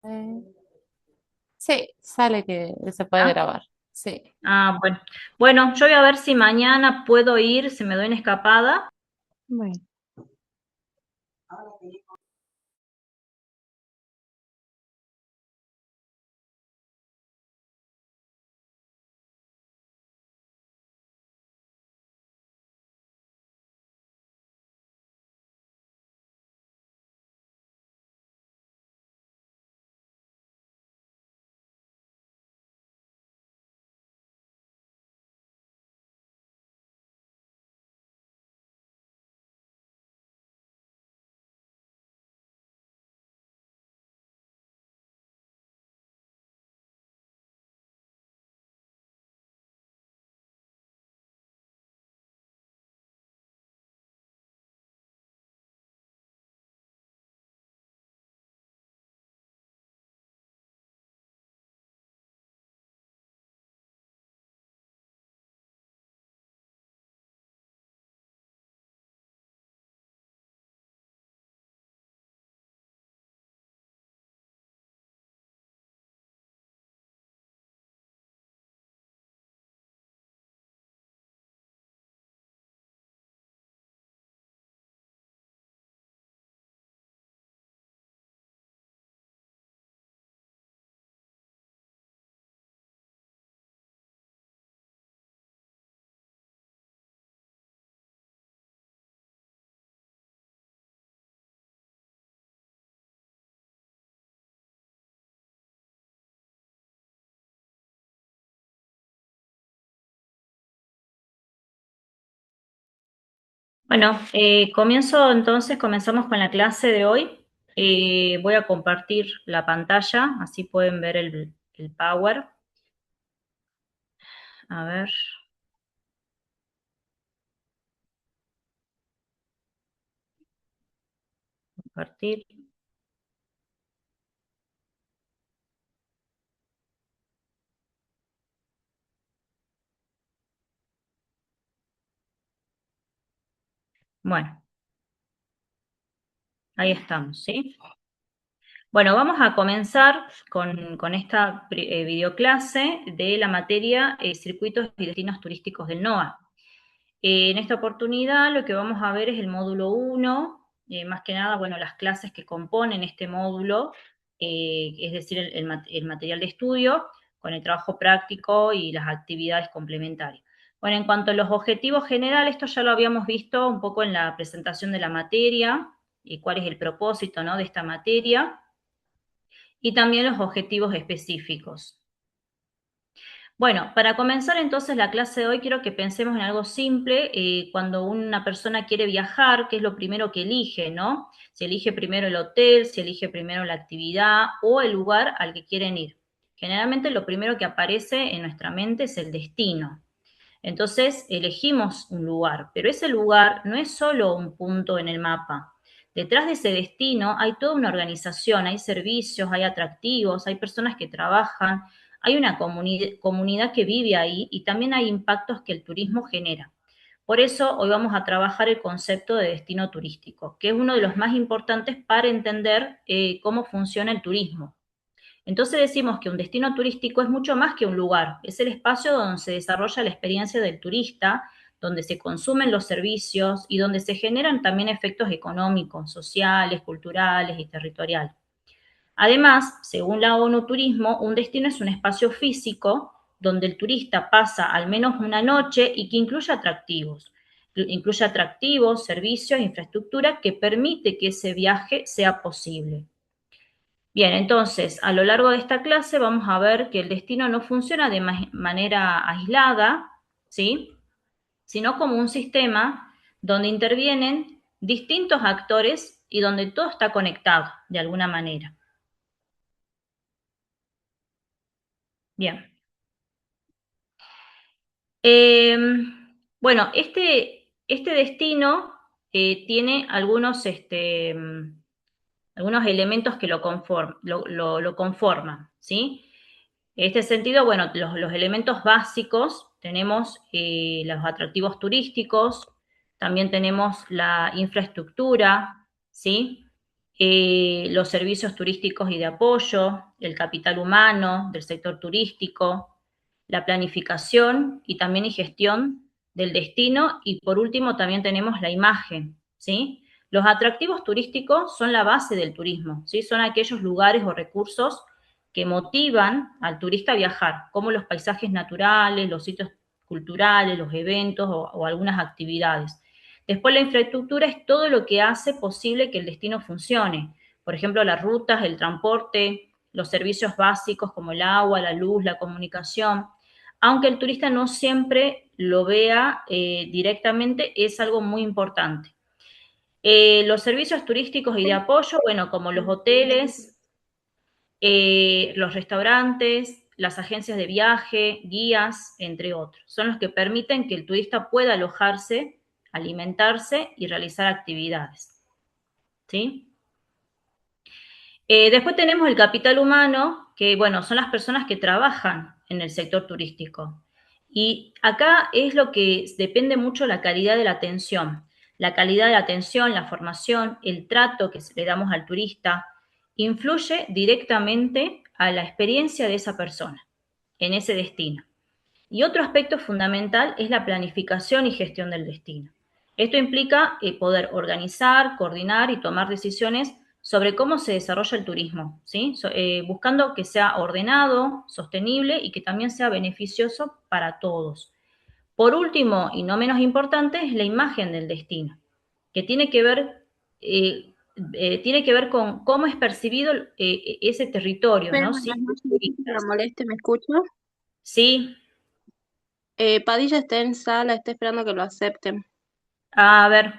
Eh, sí, sale que se puede ¿Ah? grabar. Sí. Ah, bueno. Bueno, yo voy a ver si mañana puedo ir, si me doy una escapada. Bueno. Bueno, comenzamos con la clase de hoy. Voy a compartir la pantalla, así pueden ver el Power. A ver, compartir. Bueno, ahí estamos, ¿sí? Bueno, vamos a comenzar con esta videoclase de la materia Circuitos y Destinos Turísticos del NOA. En esta oportunidad lo que vamos a ver es el módulo 1, más que nada, bueno, las clases que componen este módulo, es decir, el material de estudio con el trabajo práctico y las actividades complementarias. Bueno, en cuanto a los objetivos generales, esto ya lo habíamos visto un poco en la presentación de la materia y cuál es el propósito, ¿no?, de esta materia y también los objetivos específicos. Bueno, para comenzar entonces la clase de hoy quiero que pensemos en algo simple. Cuando una persona quiere viajar, ¿qué es lo primero que elige, no? Si elige primero el hotel, si elige primero la actividad o el lugar al que quieren ir. Generalmente lo primero que aparece en nuestra mente es el destino. Entonces elegimos un lugar, pero ese lugar no es solo un punto en el mapa. Detrás de ese destino hay toda una organización, hay servicios, hay atractivos, hay personas que trabajan, hay una comunidad que vive ahí y también hay impactos que el turismo genera. Por eso hoy vamos a trabajar el concepto de destino turístico, que es uno de los más importantes para entender cómo funciona el turismo. Entonces decimos que un destino turístico es mucho más que un lugar, es el espacio donde se desarrolla la experiencia del turista, donde se consumen los servicios y donde se generan también efectos económicos, sociales, culturales y territoriales. Además, según la ONU Turismo, un destino es un espacio físico donde el turista pasa al menos una noche y que incluye atractivos, servicios, infraestructura que permite que ese viaje sea posible. Bien, entonces, a lo largo de esta clase vamos a ver que el destino no funciona de manera aislada, ¿sí?, sino como un sistema donde intervienen distintos actores y donde todo está conectado de alguna manera. Bien. Eh, bueno, este destino tiene algunos elementos que lo conforman, ¿sí? En este sentido, bueno, los elementos básicos, tenemos los atractivos turísticos, también tenemos la infraestructura, ¿sí? los servicios turísticos y de apoyo, el capital humano del sector turístico, la planificación y también y gestión del destino y por último también tenemos la imagen, ¿sí? Los atractivos turísticos son la base del turismo, ¿sí? Son aquellos lugares o recursos que motivan al turista a viajar, como los paisajes naturales, los sitios culturales, los eventos o algunas actividades. Después la infraestructura es todo lo que hace posible que el destino funcione. Por ejemplo, las rutas, el transporte, los servicios básicos como el agua, la luz, la comunicación. Aunque el turista no siempre lo vea directamente, es algo muy importante. Los servicios turísticos y de apoyo, bueno, como los hoteles, los restaurantes, las agencias de viaje, guías, entre otros. Son los que permiten que el turista pueda alojarse, alimentarse y realizar actividades. ¿Sí? Después tenemos el capital humano, que bueno, son las personas que trabajan en el sector turístico. Y acá es lo que depende mucho la calidad de la atención. La calidad de la atención, la formación, el trato que le damos al turista, influye directamente a la experiencia de esa persona en ese destino. Y otro aspecto fundamental es la planificación y gestión del destino. Esto implica poder organizar, coordinar y tomar decisiones sobre cómo se desarrolla el turismo, ¿sí? Buscando que sea ordenado, sostenible y que también sea beneficioso para todos. Por último, y no menos importante, es la imagen del destino, que eh, tiene que ver con cómo es percibido ese territorio, Pero ¿no? Sí, buenas noches, disculpe que la moleste, ¿me escucha? sí. Padilla está en sala, está esperando que lo acepten. A ver,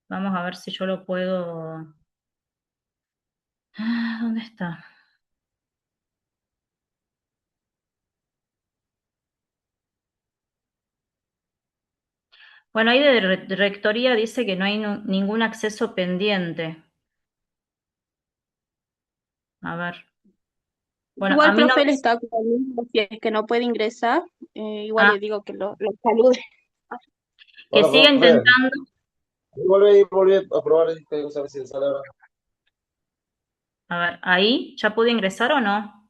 vamos a ver si yo lo puedo. ¿Dónde está? Bueno, ahí de rectoría dice que no hay ningún acceso pendiente. A ver. Bueno, a Igual, mí no profe, me. él está conmigo, si es que no puede ingresar, igual Ah, le digo que lo salude. que Hola, siga profe. intentando. Volví a probar este, a ver si sale ahora. A ver, ahí, ¿ya pude ingresar o no?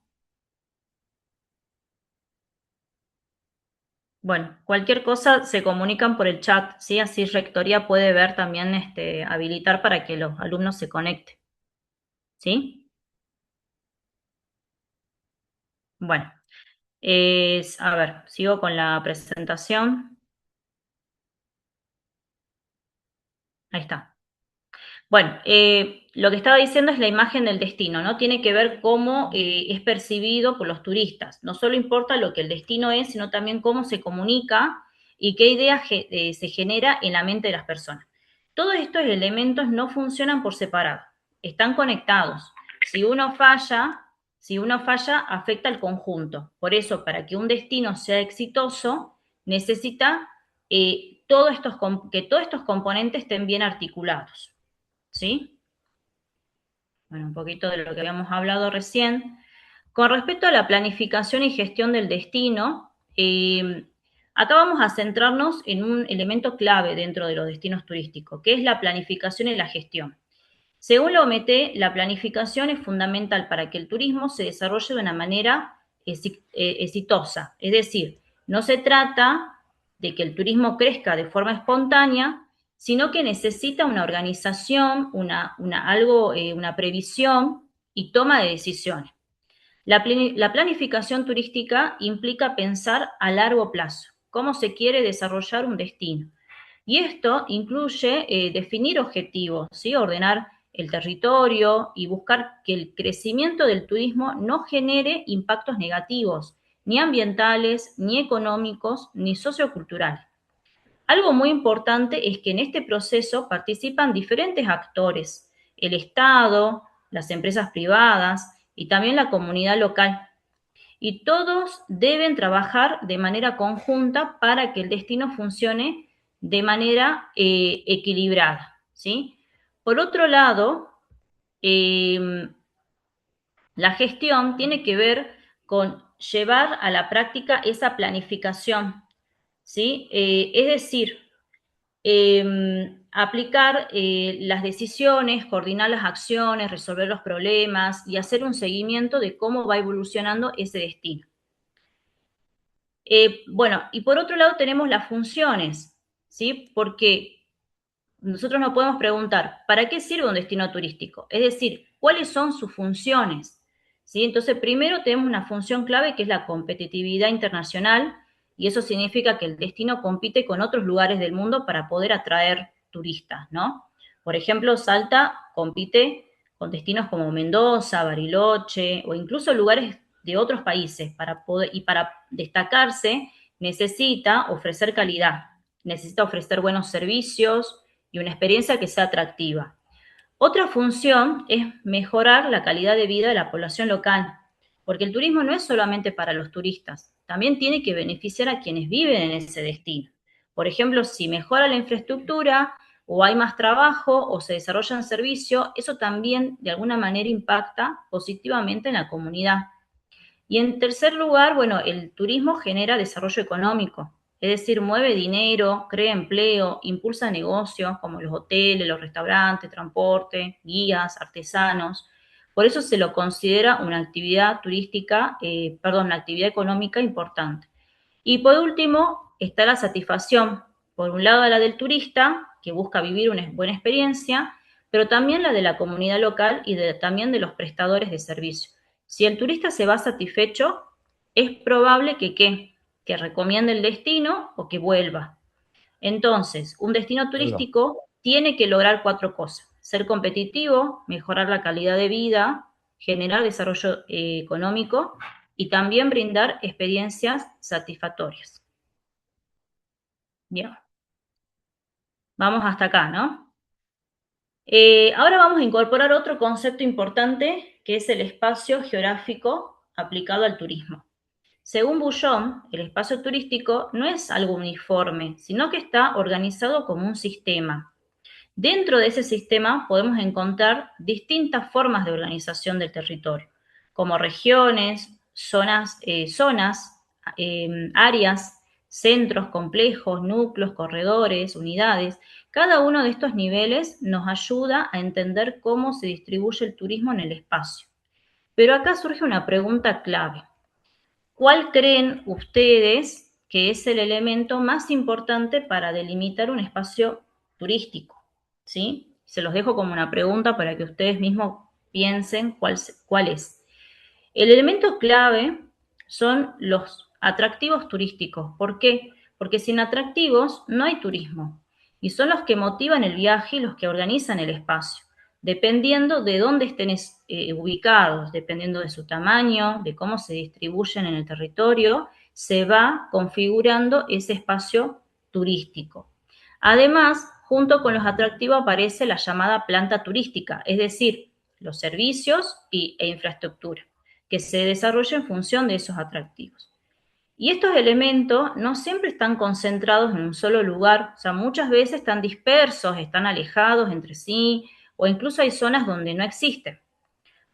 Bueno, cualquier cosa se comunican por el chat, ¿sí? Así rectoría puede ver también, habilitar para que los alumnos se conecten, ¿sí? Bueno, a ver, sigo con la presentación. Ahí está. Bueno, lo que estaba diciendo es la imagen del destino, ¿no? Tiene que ver cómo es percibido por los turistas. No solo importa lo que el destino es, sino también cómo se comunica y qué idea se genera en la mente de las personas. Todos estos elementos no funcionan por separado, están conectados. Si uno falla, si uno falla, afecta al conjunto. Por eso, para que un destino sea exitoso, necesita que todos estos componentes estén bien articulados. ¿Sí? Bueno, un poquito de lo que habíamos hablado recién. Con respecto a la planificación y gestión del destino, acá vamos a centrarnos en un elemento clave dentro de los destinos turísticos, que es la planificación y la gestión. Según la OMT, la planificación es fundamental para que el turismo se desarrolle de una manera exitosa. Es decir, no se trata de que el turismo crezca de forma espontánea, sino que necesita una organización, una previsión y toma de decisiones. La planificación turística implica pensar a largo plazo, cómo se quiere desarrollar un destino. Y esto incluye definir objetivos, ¿sí? Ordenar el territorio y buscar que el crecimiento del turismo no genere impactos negativos, ni ambientales, ni económicos, ni socioculturales. Algo muy importante es que en este proceso participan diferentes actores, el Estado, las empresas privadas y también la comunidad local. Y todos deben trabajar de manera conjunta para que el destino funcione de manera equilibrada, ¿sí? Por otro lado, eh, la gestión tiene que ver con llevar a la práctica esa planificación, ¿sí? Es decir, aplicar las decisiones, coordinar las acciones, resolver los problemas y hacer un seguimiento de cómo va evolucionando ese destino. Bueno, y por otro lado tenemos las funciones, ¿sí? Porque nosotros nos podemos preguntar, ¿para qué sirve un destino turístico? Es decir, ¿cuáles son sus funciones? ¿Sí? Entonces, primero tenemos una función clave que es la competitividad internacional, y eso significa que el destino compite con otros lugares del mundo para poder atraer turistas, ¿no? Por ejemplo, Salta compite con destinos como Mendoza, Bariloche o incluso lugares de otros países y para destacarse necesita ofrecer calidad, necesita ofrecer buenos servicios y una experiencia que sea atractiva. Otra función es mejorar la calidad de vida de la población local, porque el turismo no es solamente para los turistas, también tiene que beneficiar a quienes viven en ese destino. Por ejemplo, si mejora la infraestructura o hay más trabajo o se desarrollan servicios, eso también de alguna manera impacta positivamente en la comunidad. Y en tercer lugar, bueno, el turismo genera desarrollo económico, es decir, mueve dinero, crea empleo, impulsa negocios como los hoteles, los restaurantes, transporte, guías, artesanos. Por eso se lo considera una actividad turística, una actividad económica importante. Y por último, está la satisfacción. Por un lado, la del turista, que busca vivir una buena experiencia, pero también la de la comunidad local y también de los prestadores de servicios. Si el turista se va satisfecho, es probable que recomiende el destino o que vuelva. Entonces, un destino turístico tiene que lograr 4 cosas: ser competitivo, mejorar la calidad de vida, generar desarrollo económico y también brindar experiencias satisfactorias. Bien, vamos hasta acá, ¿no? Ahora vamos a incorporar otro concepto importante, que es el espacio geográfico aplicado al turismo. Según Bouchon, el espacio turístico no es algo uniforme, sino que está organizado como un sistema. Dentro de ese sistema podemos encontrar distintas formas de organización del territorio, como regiones, áreas, centros, complejos, núcleos, corredores, unidades. Cada uno de estos niveles nos ayuda a entender cómo se distribuye el turismo en el espacio. Pero acá surge una pregunta clave. ¿Cuál creen ustedes que es el elemento más importante para delimitar un espacio turístico? ¿Sí? Se los dejo como una pregunta para que ustedes mismos piensen cuál es. El elemento clave son los atractivos turísticos. ¿Por qué? Porque sin atractivos no hay turismo, y son los que motivan el viaje y los que organizan el espacio, dependiendo de dónde estén ubicados, dependiendo de su tamaño, de cómo se distribuyen en el territorio, se va configurando ese espacio turístico. Además, junto con los atractivos aparece la llamada planta turística, es decir, los servicios e infraestructura, que se desarrolla en función de esos atractivos. Y estos elementos no siempre están concentrados en un solo lugar, o sea, muchas veces están dispersos, están alejados entre sí, o incluso hay zonas donde no existen.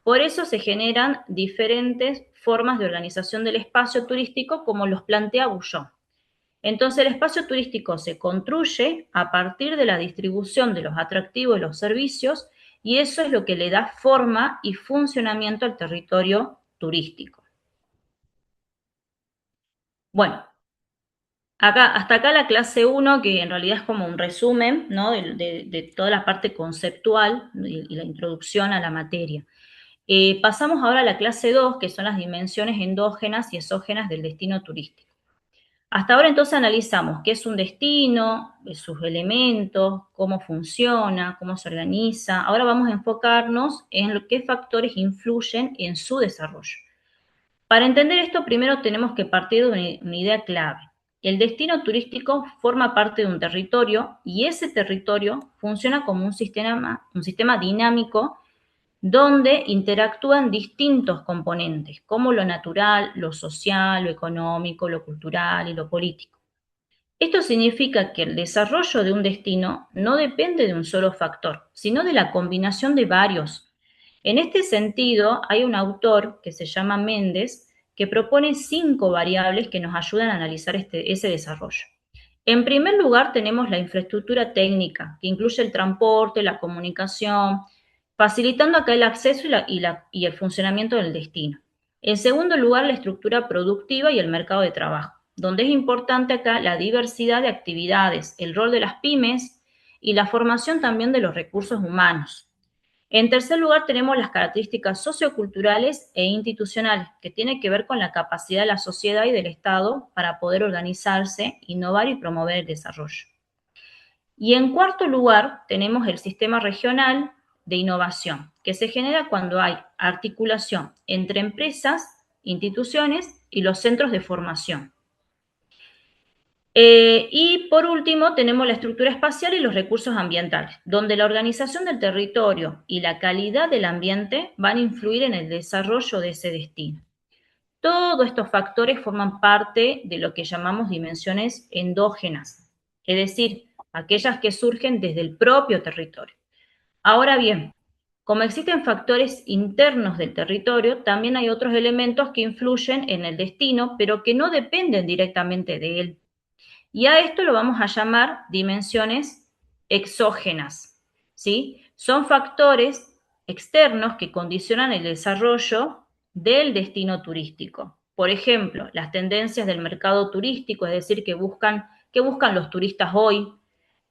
Por eso se generan diferentes formas de organización del espacio turístico, como los plantea Bouchon. Entonces, el espacio turístico se construye a partir de la distribución de los atractivos y los servicios, y eso es lo que le da forma y funcionamiento al territorio turístico. Bueno, hasta acá la clase 1, que en realidad es como un resumen, ¿no?, de toda la parte conceptual y la introducción a la materia. Pasamos ahora a la clase 2, que son las dimensiones endógenas y exógenas del destino turístico. Hasta ahora entonces analizamos qué es un destino, sus elementos, cómo funciona, cómo se organiza. Ahora vamos a enfocarnos en qué factores influyen en su desarrollo. Para entender esto, primero tenemos que partir de una idea clave. El destino turístico forma parte de un territorio, y ese territorio funciona como un sistema dinámico donde interactúan distintos componentes, como lo natural, lo social, lo económico, lo cultural y lo político. Esto significa que el desarrollo de un destino no depende de un solo factor, sino de la combinación de varios. En este sentido, hay un autor que se llama Méndez, que propone 5 variables que nos ayudan a analizar ese desarrollo. En primer lugar, tenemos la infraestructura técnica, que incluye el transporte, la comunicación, facilitando acá el acceso y el funcionamiento del destino. En segundo lugar, la estructura productiva y el mercado de trabajo, donde es importante acá la diversidad de actividades, el rol de las pymes y la formación también de los recursos humanos. En tercer lugar, tenemos las características socioculturales e institucionales, que tienen que ver con la capacidad de la sociedad y del Estado para poder organizarse, innovar y promover el desarrollo. Y en cuarto lugar, tenemos el sistema regional de innovación, que se genera cuando hay articulación entre empresas, instituciones y los centros de formación. Y por último, tenemos la estructura espacial y los recursos ambientales, donde la organización del territorio y la calidad del ambiente van a influir en el desarrollo de ese destino. Todos estos factores forman parte de lo que llamamos dimensiones endógenas, es decir, aquellas que surgen desde el propio territorio. Ahora bien, como existen factores internos del territorio, también hay otros elementos que influyen en el destino, pero que no dependen directamente de él. Y a esto lo vamos a llamar dimensiones exógenas, ¿sí? Son factores externos que condicionan el desarrollo del destino turístico. Por ejemplo, las tendencias del mercado turístico, es decir, que buscan los turistas hoy,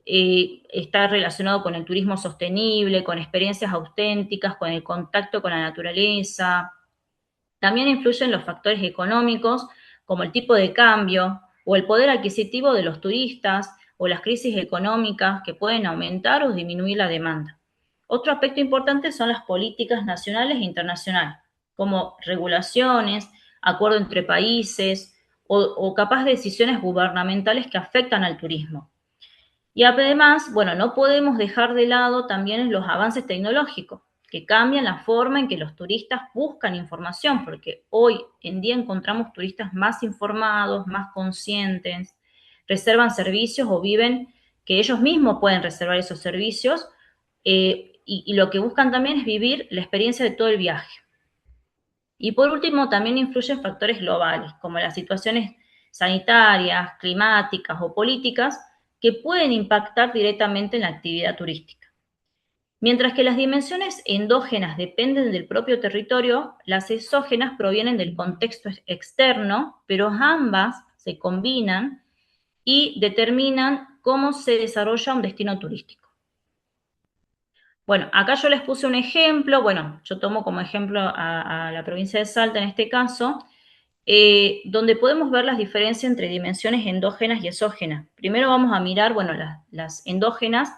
está relacionado con el turismo sostenible, con experiencias auténticas, con el contacto con la naturaleza. También influyen los factores económicos, como el tipo de cambio o el poder adquisitivo de los turistas o las crisis económicas que pueden aumentar o disminuir la demanda. Otro aspecto importante son las políticas nacionales e internacionales, como regulaciones, acuerdos entre países o capaz de decisiones gubernamentales que afectan al turismo. Y además, bueno, no podemos dejar de lado también los avances tecnológicos, que cambian la forma en que los turistas buscan información, porque hoy en día encontramos turistas más informados, más conscientes, reservan servicios o viven que ellos mismos pueden reservar esos servicios, y lo que buscan también es vivir la experiencia de todo el viaje. Y por último, también influyen factores globales, como las situaciones sanitarias, climáticas o políticas, que pueden impactar directamente en la actividad turística. Mientras que las dimensiones endógenas dependen del propio territorio, las exógenas provienen del contexto externo, pero ambas se combinan y determinan cómo se desarrolla un destino turístico. Bueno, acá yo les puse un ejemplo, bueno, yo tomo como ejemplo a la provincia de Salta en este caso, donde podemos ver las diferencias entre dimensiones endógenas y exógenas. Primero vamos a mirar, bueno, las endógenas,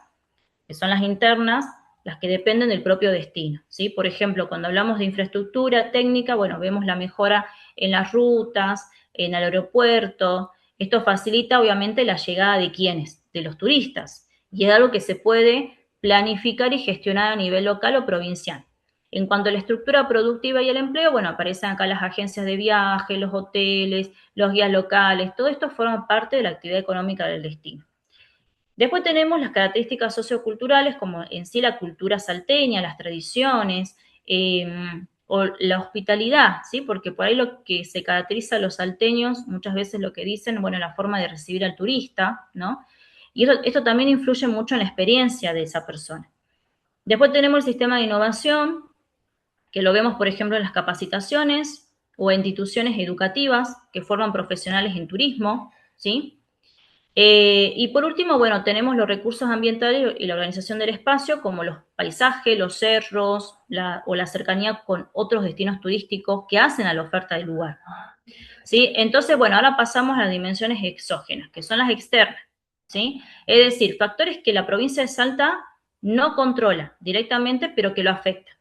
que son las internas, las que dependen del propio destino, ¿sí? Por ejemplo, cuando hablamos de infraestructura técnica, bueno, vemos la mejora en las rutas, en el aeropuerto. Esto facilita, obviamente, la llegada de ¿quiénes? De los turistas. Y es algo que se puede planificar y gestionar a nivel local o provincial. En cuanto a la estructura productiva y el empleo, bueno, aparecen acá las agencias de viaje, los hoteles, los guías locales, todo esto forma parte de la actividad económica del destino. Después tenemos las características socioculturales, como en sí la cultura salteña, las tradiciones, o la hospitalidad, ¿sí? Porque por ahí lo que se caracteriza a los salteños, muchas veces lo que dicen, bueno, la forma de recibir al turista, ¿no? Y esto también influye mucho en la experiencia de esa persona. Después tenemos el sistema de innovación, que lo vemos, por ejemplo, en las capacitaciones o en instituciones educativas que forman profesionales en turismo, ¿sí? Y por último, bueno, tenemos los recursos ambientales y la organización del espacio, como los paisajes, los cerros, o la cercanía con otros destinos turísticos que hacen a la oferta del lugar. ¿Sí? Entonces, bueno, ahora pasamos a las dimensiones exógenas, que son las externas, ¿sí? Es decir, factores que la provincia de Salta no controla directamente, pero que lo afectan.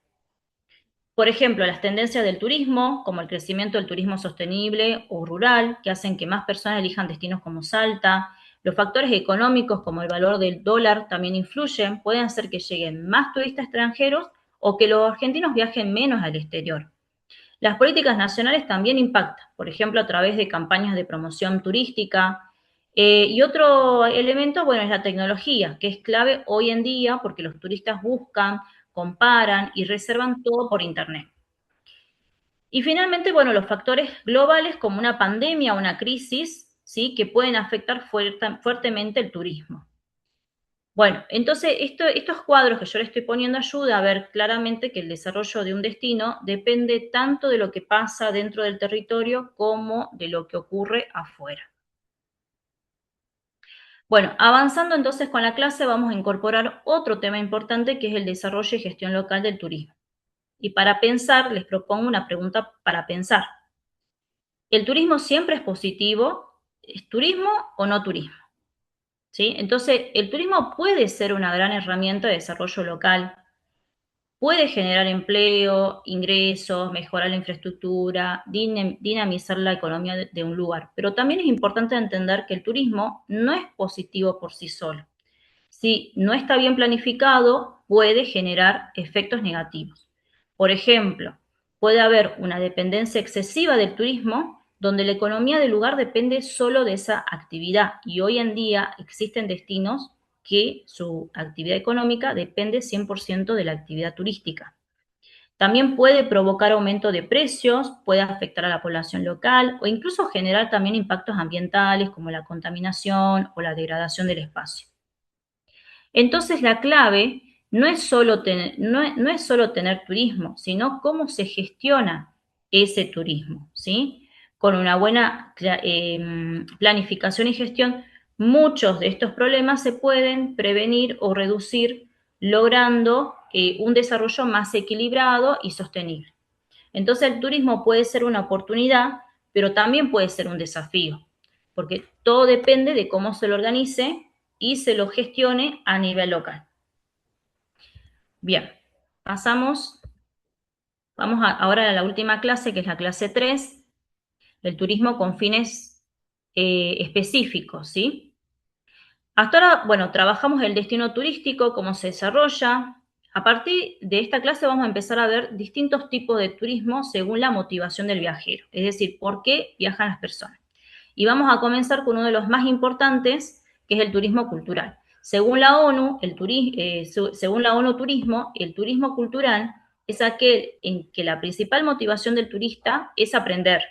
Por ejemplo, las tendencias del turismo, como el crecimiento del turismo sostenible o rural, que hacen que más personas elijan destinos como Salta. Los factores económicos, como el valor del dólar, también influyen, pueden hacer que lleguen más turistas extranjeros o que los argentinos viajen menos al exterior. Las políticas nacionales también impactan, por ejemplo, a través de campañas de promoción turística. Y otro elemento, bueno, es la tecnología, que es clave hoy en día porque los turistas buscan, comparan y reservan todo por Internet. Y finalmente, bueno, los factores globales como una pandemia o una crisis ¿sí? Que pueden afectar fuertemente el turismo. Bueno, entonces estos cuadros que yo le estoy poniendo ayuda a ver claramente que el desarrollo de un destino depende tanto de lo que pasa dentro del territorio como de lo que ocurre afuera. Bueno, avanzando entonces con la clase vamos a incorporar otro tema importante que es el desarrollo y gestión local del turismo. Y para pensar, les propongo una pregunta para pensar. ¿El turismo siempre es positivo? ¿Es turismo o no turismo? ¿Sí? Entonces, el turismo puede ser una gran herramienta de desarrollo local, puede generar empleo, ingresos, mejorar la infraestructura, dinamizar la economía de un lugar. Pero también es importante entender que el turismo no es positivo por sí solo. Si no está bien planificado, puede generar efectos negativos. Por ejemplo, puede haber una dependencia excesiva del turismo, donde la economía del lugar depende solo de esa actividad. Y hoy en día existen destinos que su actividad económica depende 100% de la actividad turística. También puede provocar aumento de precios, puede afectar a la población local o incluso generar también impactos ambientales como la contaminación o la degradación del espacio. Entonces la clave no es solo tener turismo, sino cómo se gestiona ese turismo, ¿sí? Con una buena planificación y gestión, muchos de estos problemas se pueden prevenir o reducir logrando un desarrollo más equilibrado y sostenible. Entonces el turismo puede ser una oportunidad, pero también puede ser un desafío, porque todo depende de cómo se lo organice y se lo gestione a nivel local. Bien, vamos ahora a la última clase, que es la clase 3, el turismo con fines específicos, ¿sí? Hasta ahora, bueno, trabajamos el destino turístico, cómo se desarrolla. A partir de esta clase vamos a empezar a ver distintos tipos de turismo según la motivación del viajero, es decir, por qué viajan las personas. Y vamos a comenzar con uno de los más importantes, que es el turismo cultural. Según la ONU, según la ONU Turismo, el turismo cultural es aquel en que la principal motivación del turista es aprender,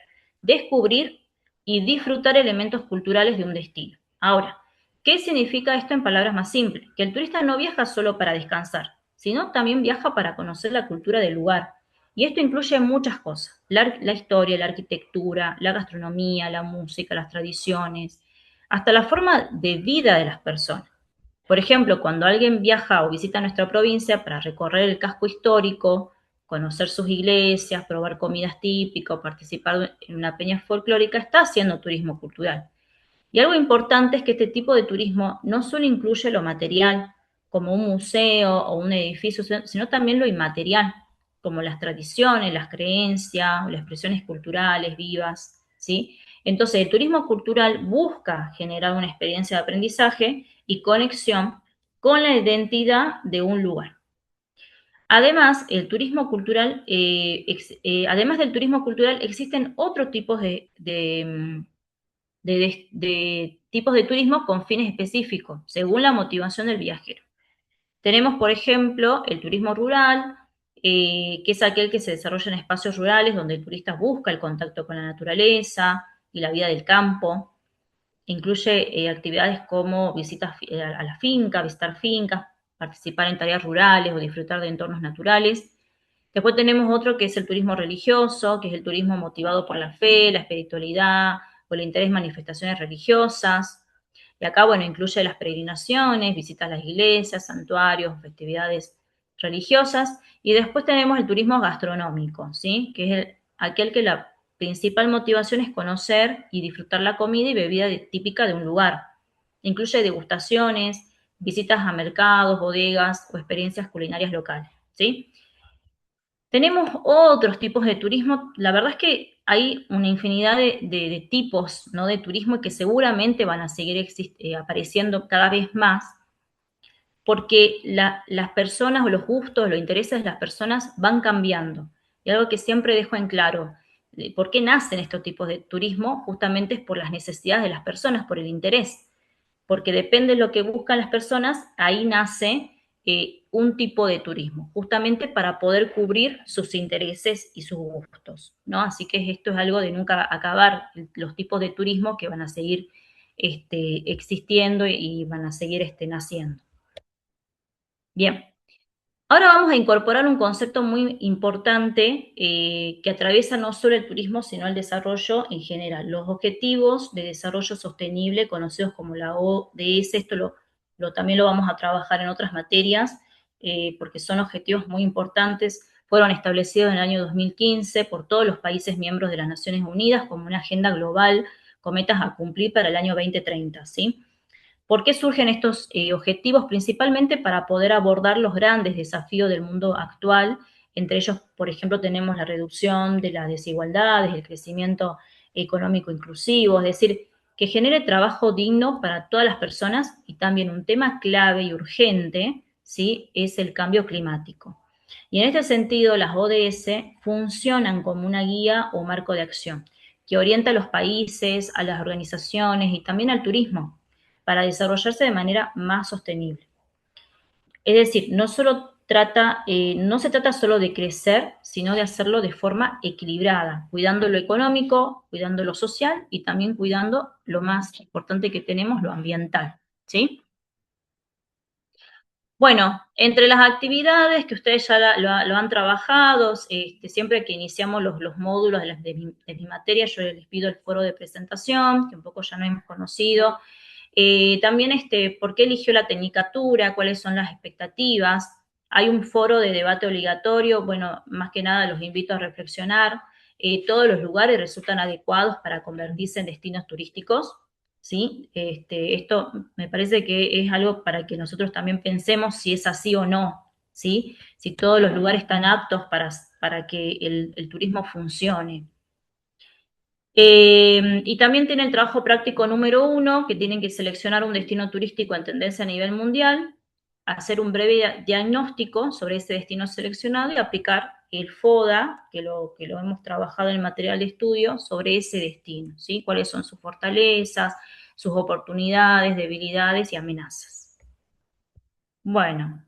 descubrir y disfrutar elementos culturales de un destino. Ahora, ¿qué significa esto en palabras más simples? Que el turista no viaja solo para descansar, sino también viaja para conocer la cultura del lugar. Y esto incluye muchas cosas, la historia, la arquitectura, la gastronomía, la música, las tradiciones, hasta la forma de vida de las personas. Por ejemplo, cuando alguien viaja o visita nuestra provincia para recorrer el casco histórico, conocer sus iglesias, probar comidas típicas, participar en una peña folclórica, está haciendo turismo cultural. Y algo importante es que este tipo de turismo no solo incluye lo material, como un museo o un edificio, sino también lo inmaterial, como las tradiciones, las creencias, las expresiones culturales vivas, ¿sí? Entonces, el turismo cultural busca generar una experiencia de aprendizaje y conexión con la identidad de un lugar. Además, además del turismo cultural, existen otros tipos de tipos de turismo con fines específicos, según la motivación del viajero. Tenemos, por ejemplo, el turismo rural, que es aquel que se desarrolla en espacios rurales donde el turista busca el contacto con la naturaleza y la vida del campo. Incluye actividades como visitas a la finca, visitar fincas, participar en tareas rurales o disfrutar de entornos naturales. Después tenemos otro que es el turismo religioso, que es el turismo motivado por la fe, la espiritualidad o el interés en manifestaciones religiosas. Y acá, bueno, incluye las peregrinaciones, visitas a las iglesias, santuarios, festividades religiosas. Y después tenemos el turismo gastronómico, ¿sí? Que es aquel que la principal motivación es conocer y disfrutar la comida y bebida típica de un lugar. Incluye degustaciones, visitas a mercados, bodegas o experiencias culinarias locales, ¿sí? Tenemos otros tipos de turismo. La verdad es que hay una infinidad de tipos, ¿no?, de turismo que seguramente van a seguir apareciendo cada vez más, porque las personas o los gustos, los intereses de las personas van cambiando. Y algo que siempre dejo en claro, ¿por qué nacen estos tipos de turismo? Justamente es por las necesidades de las personas, por el interés, porque depende de lo que buscan las personas, ahí nace un tipo de turismo, justamente para poder cubrir sus intereses y sus gustos, ¿no? Así que esto es algo de nunca acabar, los tipos de turismo que van a seguir existiendo y van a seguir naciendo. Bien. Ahora vamos a incorporar un concepto muy importante que atraviesa no solo el turismo, sino el desarrollo en general. Los objetivos de desarrollo sostenible, conocidos como la ODS, esto también lo vamos a trabajar en otras materias, porque son objetivos muy importantes. Fueron establecidos en el año 2015 por todos los países miembros de las Naciones Unidas como una agenda global con metas a cumplir para el año 2030, ¿sí? ¿Por qué surgen estos objetivos? Principalmente para poder abordar los grandes desafíos del mundo actual. Entre ellos, por ejemplo, tenemos la reducción de las desigualdades, el crecimiento económico inclusivo, es decir, que genere trabajo digno para todas las personas y también un tema clave y urgente, ¿sí? Es el cambio climático. Y en este sentido, las ODS funcionan como una guía o marco de acción que orienta a los países, a las organizaciones y también al turismo para desarrollarse de manera más sostenible. Es decir, no se trata solo de crecer, sino de hacerlo de forma equilibrada, cuidando lo económico, cuidando lo social y también cuidando lo más importante que tenemos, lo ambiental, ¿sí? Bueno, entre las actividades que ustedes ya lo han trabajado, siempre que iniciamos los módulos de mi materia, yo les pido el foro de presentación, que un poco ya no hemos conocido. También, ¿por qué eligió la tecnicatura? ¿Cuáles son las expectativas? Hay un foro de debate obligatorio, bueno, más que nada los invito a reflexionar. Todos los lugares resultan adecuados para convertirse en destinos turísticos, ¿sí? Esto me parece que es algo para que nosotros también pensemos si es así o no, ¿sí? Si todos los lugares están aptos para que el turismo funcione. Y también tiene el trabajo práctico número 1, que tienen que seleccionar un destino turístico en tendencia a nivel mundial, hacer un breve diagnóstico sobre ese destino seleccionado y aplicar el FODA, que lo hemos trabajado en el material de estudio, sobre ese destino, ¿sí? Cuáles son sus fortalezas, sus oportunidades, debilidades y amenazas. Bueno,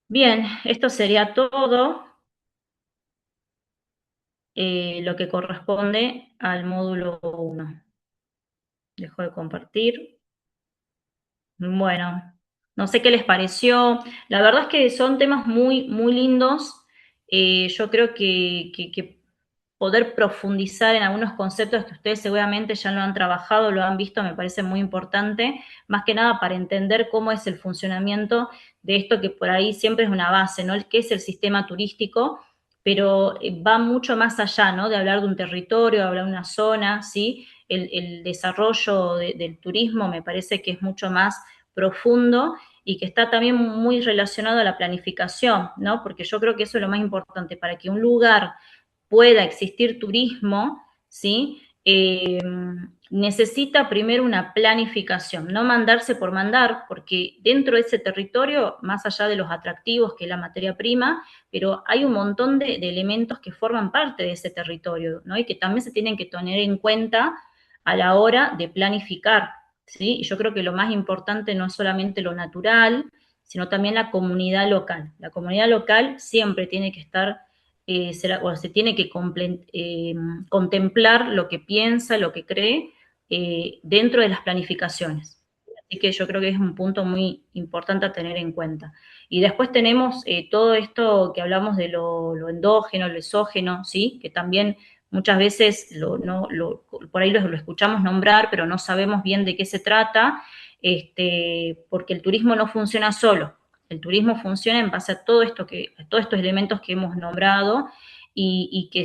bien, esto sería todo. Lo que corresponde al módulo 1. Dejo de compartir. Bueno, no sé qué les pareció. La verdad es que son temas muy, muy lindos. Yo creo que poder profundizar en algunos conceptos que ustedes seguramente ya lo han trabajado, lo han visto, me parece muy importante, más que nada para entender cómo es el funcionamiento de esto que por ahí siempre es una base, ¿no? ¿Qué es el sistema turístico? Pero va mucho más allá, ¿no? De hablar de un territorio, de hablar de una zona, ¿sí? El desarrollo del turismo me parece que es mucho más profundo y que está también muy relacionado a la planificación, ¿no? Porque yo creo que eso es lo más importante, para que un lugar pueda existir turismo, ¿sí? Necesita primero una planificación, no mandarse por mandar, porque dentro de ese territorio, más allá de los atractivos, que es la materia prima, pero hay un montón de elementos que forman parte de ese territorio, ¿no? Y que también se tienen que tener en cuenta a la hora de planificar, ¿sí? Y yo creo que lo más importante no es solamente lo natural, sino también la comunidad local. La comunidad local siempre tiene que estar se tiene que contemplar lo que piensa, lo que cree dentro de las planificaciones. Así que yo creo que es un punto muy importante a tener en cuenta. Y después tenemos todo esto que hablamos de lo endógeno, lo exógeno, ¿sí? Que también muchas veces por ahí lo escuchamos nombrar, pero no sabemos bien de qué se trata, porque el turismo no funciona solo. El turismo funciona en base a todos estos elementos que hemos nombrado y que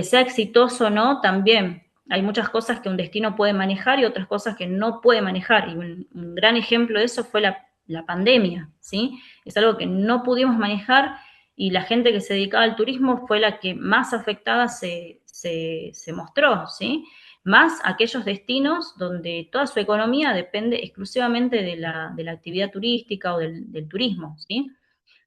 sea exitoso o no, también hay muchas cosas que un destino puede manejar y otras cosas que no puede manejar. Y un gran ejemplo de eso fue la pandemia, ¿sí? Es algo que no pudimos manejar y la gente que se dedicaba al turismo fue la que más afectada se mostró, ¿sí? Más aquellos destinos donde toda su economía depende exclusivamente de la actividad turística o del turismo, ¿sí?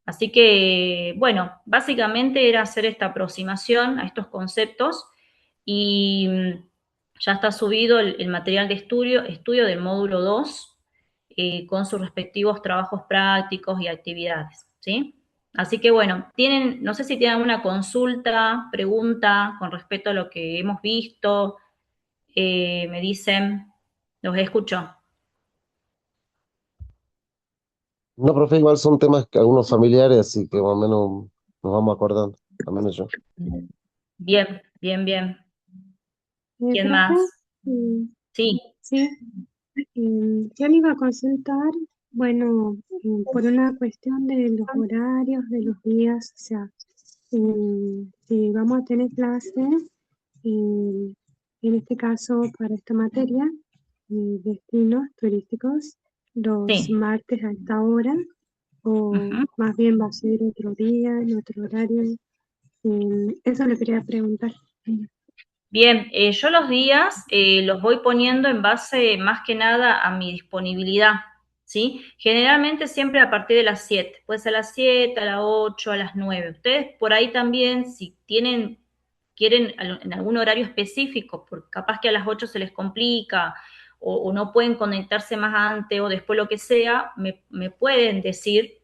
Así que, bueno, básicamente era hacer esta aproximación a estos conceptos y ya está subido el material de estudio del módulo 2, con sus respectivos trabajos prácticos y actividades, ¿sí? Así que bueno, no sé si tienen alguna consulta, pregunta con respecto a lo que hemos visto, me dicen, los escucho. No, profe, igual son temas que algunos familiares, así que más o menos nos vamos acordando, al menos yo. Bien, bien, bien. ¿Quién Profe, más? mm, Sí. sí, yo le iba a consultar, bueno, por una cuestión de los horarios de los días, o sea, si vamos a tener clases, eh, en este caso para esta materia, destinos turísticos, los Sí. martes a esta hora, o Ujú. más bien va a ser otro día, en otro horario. Eso le quería preguntar. Bien, yo los días los voy poniendo en base más que nada a mi disponibilidad, ¿sí? Generalmente siempre a partir de las 7, puede ser a las 7, a las 8, a las 9. Ustedes por ahí también, si quieren en algún horario específico, porque capaz que a las 8 se les complica o no pueden conectarse más antes o después lo que sea, me pueden decir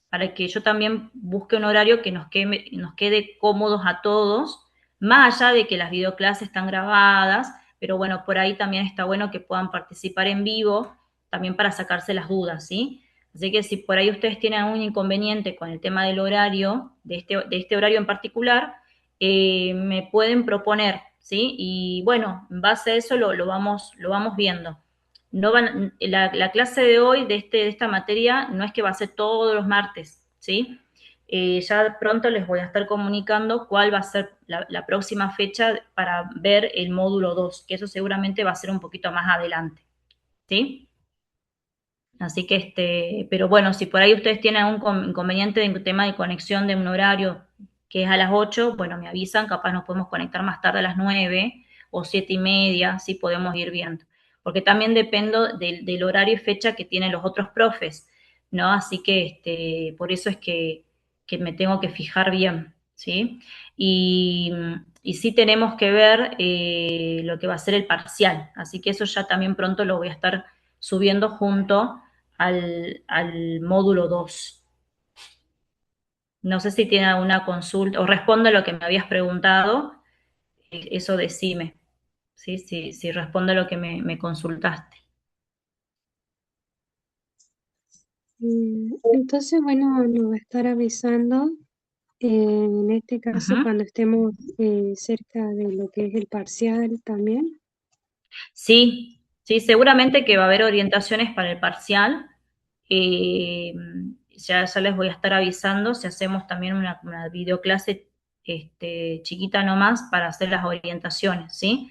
para que yo también busque un horario que nos quede cómodos a todos, más allá de que las videoclases están grabadas, pero bueno, por ahí también está bueno que puedan participar en vivo, también para sacarse las dudas, ¿sí? Así que si por ahí ustedes tienen algún inconveniente con el tema del horario, de este horario en particular, me pueden proponer, ¿sí? Y bueno, en base a eso lo vamos viendo. No la clase de hoy, de esta materia, no es que va a ser todos los martes, ¿sí? Ya pronto les voy a estar comunicando cuál va a ser la próxima fecha para ver el módulo 2, que eso seguramente va a ser un poquito más adelante, ¿sí? Así que, pero bueno, si por ahí ustedes tienen algún inconveniente en tema de conexión de un horario que es a las 8, bueno, me avisan, capaz nos podemos conectar más tarde a las 9 o 7:30, sí podemos ir viendo. Porque también dependo del horario y fecha que tienen los otros profes, ¿no? Así que, por eso es que me tengo que fijar bien, ¿sí? Y, y sí tenemos que ver lo que va a ser el parcial, así que eso ya también pronto lo voy a estar subiendo junto al módulo 2. No sé si tiene alguna consulta o responde a lo que me habías preguntado, eso decime, ¿sí? Si responde a lo que me consultaste. Entonces, bueno, nos va a estar avisando, en este caso, Ujú. cuando estemos cerca de lo que es el parcial también. Sí, sí, seguramente que va a haber orientaciones para el parcial. Eh, ya les voy a estar avisando si hacemos también una videoclase chiquita nomás para hacer las orientaciones, ¿sí?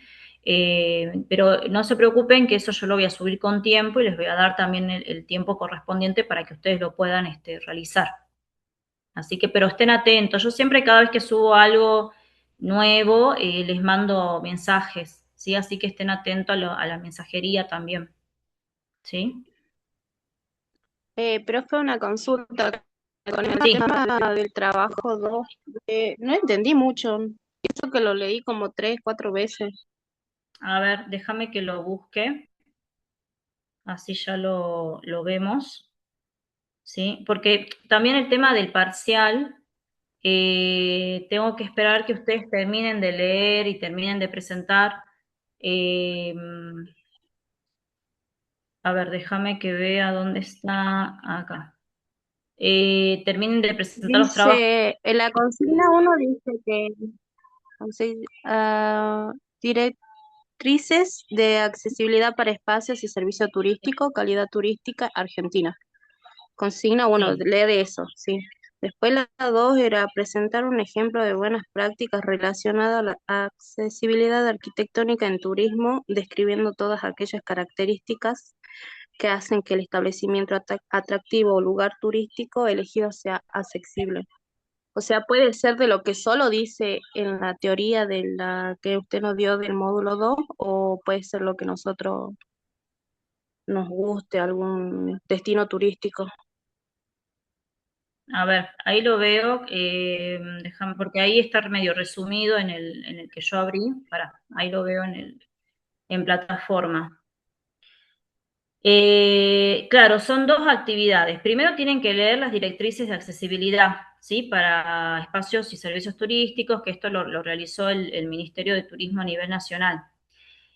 Pero no se preocupen que eso yo lo voy a subir con tiempo y les voy a dar también el tiempo correspondiente para que ustedes lo puedan realizar. Así que, pero estén atentos. Yo siempre, cada vez que subo algo nuevo, les mando mensajes, ¿sí? Así que estén atentos a la mensajería también, ¿sí? Profe, una consulta con el Sí, tema del trabajo 2. No entendí mucho. Eso que lo leí como 3, 4 veces. a ver, déjame que lo busque, así ya lo vemos, ¿sí? Porque también el tema del parcial, tengo que esperar que ustedes terminen de leer y terminen de presentar. eh, a ver, déjame que vea dónde está acá. Terminen de presentar los trabajos. Dice, en la consigna uno dice que ah, directrices de accesibilidad para espacios y servicio turístico, calidad turística, Argentina. Consigna uno, Sí, lee de eso, sí. Después la dos era presentar un ejemplo de buenas prácticas relacionadas a la accesibilidad arquitectónica en turismo, describiendo todas aquellas características que hacen que el establecimiento atractivo o lugar turístico elegido sea accesible. O sea, puede ser de lo que solo dice en la teoría de la que usted nos dio del módulo 2, o puede ser lo que nosotros nos guste, algún destino turístico. a ver, ahí lo veo, déjame, porque ahí está medio resumido en el que yo abrí, ahí lo veo en plataforma. Claro, son dos actividades. Primero tienen que leer las directrices de accesibilidad, ¿sí? Para espacios y servicios turísticos, que esto lo realizó el Ministerio de Turismo a nivel nacional.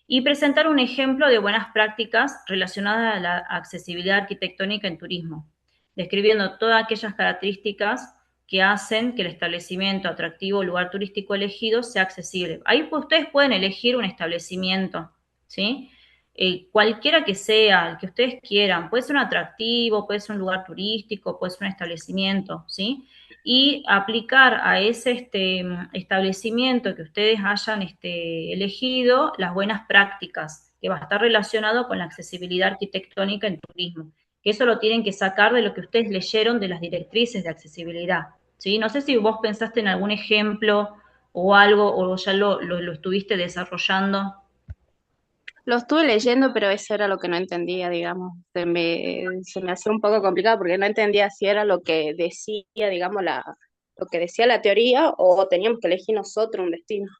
Y presentar un ejemplo de buenas prácticas relacionadas a la accesibilidad arquitectónica en turismo, describiendo todas aquellas características que hacen que el establecimiento atractivo o lugar turístico elegido sea accesible. Ahí ustedes pueden elegir un establecimiento, ¿sí? Cualquiera que sea, el que ustedes quieran, puede ser un atractivo, puede ser un lugar turístico, puede ser un establecimiento, ¿sí? Y aplicar a ese establecimiento que ustedes hayan elegido las buenas prácticas, que va a estar relacionado con la accesibilidad arquitectónica en turismo. Que eso lo tienen que sacar de lo que ustedes leyeron de las directrices de accesibilidad, ¿sí? No sé si vos pensaste en algún ejemplo o algo, o ya lo estuviste desarrollando. Lo estuve leyendo, pero eso era lo que no entendía, digamos. Se me hacía un poco complicado porque no entendía si era lo que decía, digamos, lo que decía la teoría o teníamos que elegir nosotros un destino.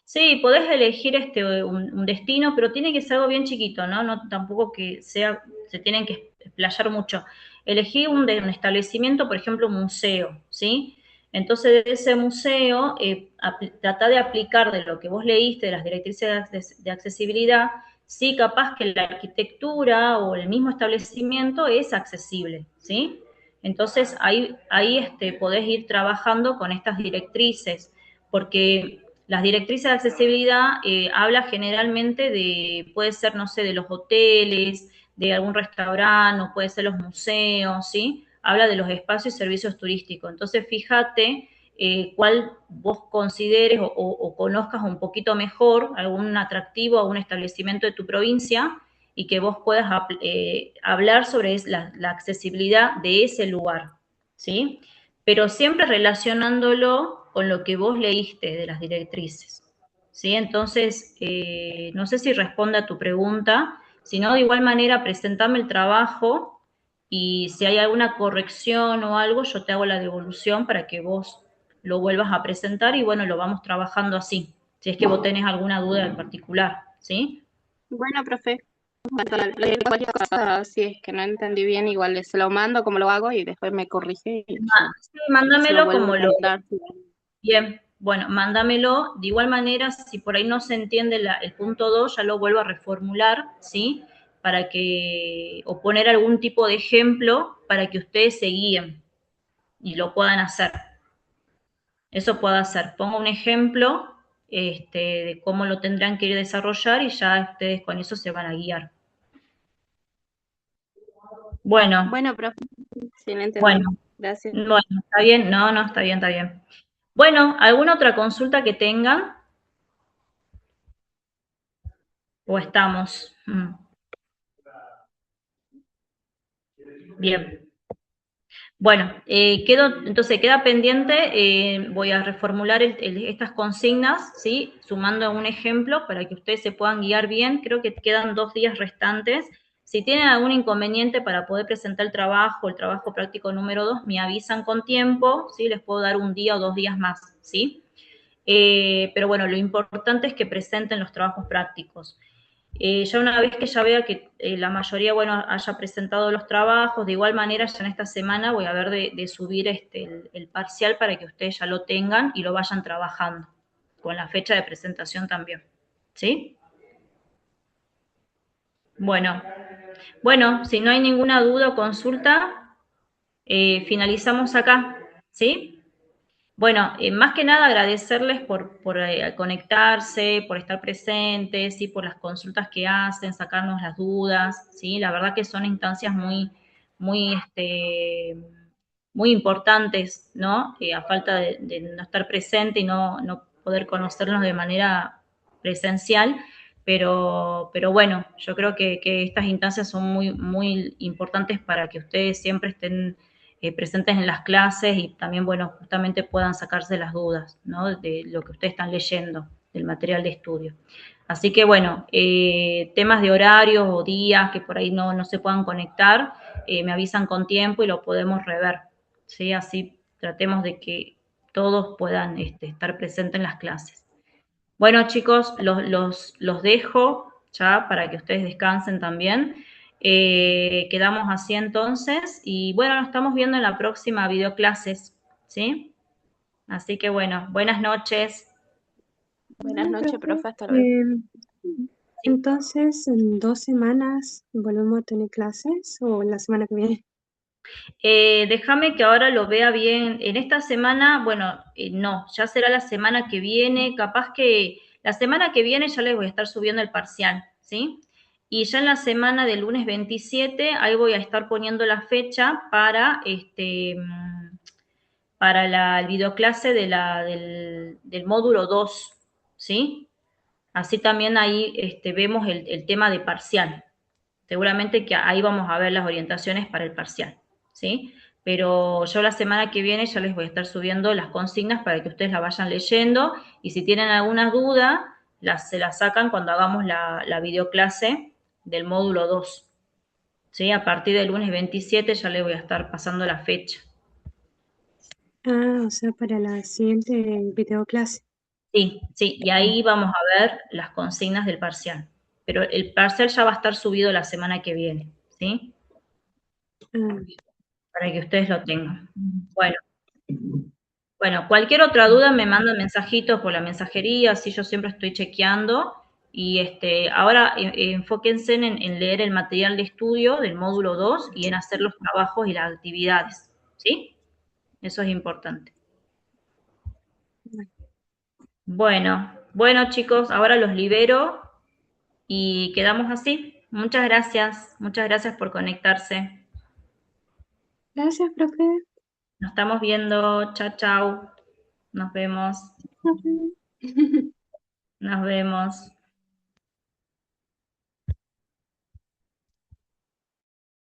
Sí, podés elegir un destino, pero tiene que ser algo bien chiquito, ¿no? No tampoco que sea, se tienen que explayar mucho. Elegí un establecimiento, por ejemplo, un museo, ¿sí? Entonces, de ese museo, trata de aplicar de lo que vos leíste, de las directrices de accesibilidad, sí, capaz que la arquitectura o el mismo establecimiento es accesible, ¿sí? Entonces, ahí podés ir trabajando con estas directrices, porque las directrices de accesibilidad habla generalmente de, puede ser, no sé, de los hoteles, de algún restaurante, o puede ser los museos, ¿sí? Habla de los espacios y servicios turísticos. Entonces, fíjate cuál vos consideres o conozcas un poquito mejor algún atractivo, algún establecimiento de tu provincia y que vos puedas hablar sobre la accesibilidad de ese lugar, ¿sí? Pero siempre relacionándolo con lo que vos leíste de las directrices, ¿sí? Entonces, no sé si responde a tu pregunta, si no, de igual manera, presentame el trabajo y si hay alguna corrección o algo, yo te hago la devolución para que vos lo vuelvas a presentar y bueno, lo vamos trabajando así, si es que vos tenés alguna duda en particular, ¿sí? Bueno, profe, cualquier cosa, si es que no entendí bien, igual se lo mando como lo hago y después me corrige y Sí, se lo mándamelo vuelvo como a lo, mandar. bien, bueno, mándamelo. De igual manera, si por ahí no se entiende el punto 2, ya lo vuelvo a reformular, ¿sí? Para que, o poner algún tipo de ejemplo para que ustedes se guíen y lo puedan hacer. Eso puedo hacer. Pongo un ejemplo de cómo lo tendrán que ir a desarrollar y ya ustedes con eso se van a guiar. Bueno, Bueno, profe, sí, lo entendí. bueno, Gracias. bueno, ¿está bien? No, no, está bien, está bien. Bueno, ¿alguna otra consulta que tengan? ¿O estamos? Bien. Bueno, entonces queda pendiente, voy a reformular estas consignas, ¿sí? Sumando un ejemplo para que ustedes se puedan guiar bien. Creo que quedan 2 días restantes. Si tienen algún inconveniente para poder presentar el trabajo práctico número 2, me avisan con tiempo, ¿sí? Les puedo dar un día o 2 días más, ¿sí? Pero bueno, lo importante es que presenten los trabajos prácticos. Ya una vez que ya vea que la mayoría, bueno, haya presentado los trabajos, de igual manera ya en esta semana voy a ver de subir el parcial para que ustedes ya lo tengan y lo vayan trabajando, con la fecha de presentación también. ¿Sí? Bueno, si no hay ninguna duda o consulta, finalizamos acá. ¿Sí? Bueno, más que nada agradecerles por conectarse, por estar presentes, ¿sí? Por las consultas que hacen, sacarnos las dudas, ¿sí? La verdad que son instancias muy, muy importantes, ¿no? A falta de no estar presente y no poder conocernos de manera presencial, pero bueno, yo creo que estas instancias son muy importantes para que ustedes siempre estén presentes en las clases y también, bueno, justamente puedan sacarse las dudas, ¿no? De lo que ustedes están leyendo, del material de estudio. Así que, bueno, temas de horarios o días que por ahí no se puedan conectar, me avisan con tiempo y lo podemos rever, ¿sí? Así tratemos de que todos puedan estar presentes en las clases. Bueno, chicos, los dejo. ya para que ustedes descansen también. Quedamos así entonces y bueno, nos estamos viendo en la próxima videoclases, ¿sí? Así que bueno, buenas noches. Buenas Bueno, noches, profe. profe, hasta luego. Entonces, ¿en 2 semanas volvemos a tener clases o la semana que viene? Déjame que ahora lo vea bien. En esta semana, bueno, no, ya será la semana que viene. Capaz que la semana que viene ya les voy a estar subiendo el parcial, ¿sí? Y ya en la semana del lunes 27, ahí voy a estar poniendo la fecha para la videoclase del módulo 2, ¿sí? Así también ahí vemos el tema de parcial. Seguramente que ahí vamos a ver las orientaciones para el parcial, ¿sí? Pero yo la semana que viene ya les voy a estar subiendo las consignas para que ustedes la vayan leyendo y si tienen alguna duda, se las sacan cuando hagamos la videoclase del módulo 2, ¿sí? A partir del lunes 27 ya les voy a estar pasando la fecha. Ah, o sea, para la siguiente videoclase. Sí, sí, y ahí vamos a ver las consignas del parcial. Pero el parcial ya va a estar subido la semana que viene, ¿sí? Ah, Para que ustedes lo tengan. Bueno, cualquier otra duda me mandan mensajitos por la mensajería, así yo siempre estoy chequeando. Y ahora enfóquense en leer el material de estudio del módulo 2 y en hacer los trabajos y las actividades, ¿sí? Eso es importante. Bueno chicos, ahora los libero y quedamos así. Muchas gracias por conectarse. gracias, profe. Nos estamos viendo, chao, chao. Nos vemos. Profe. Nos vemos.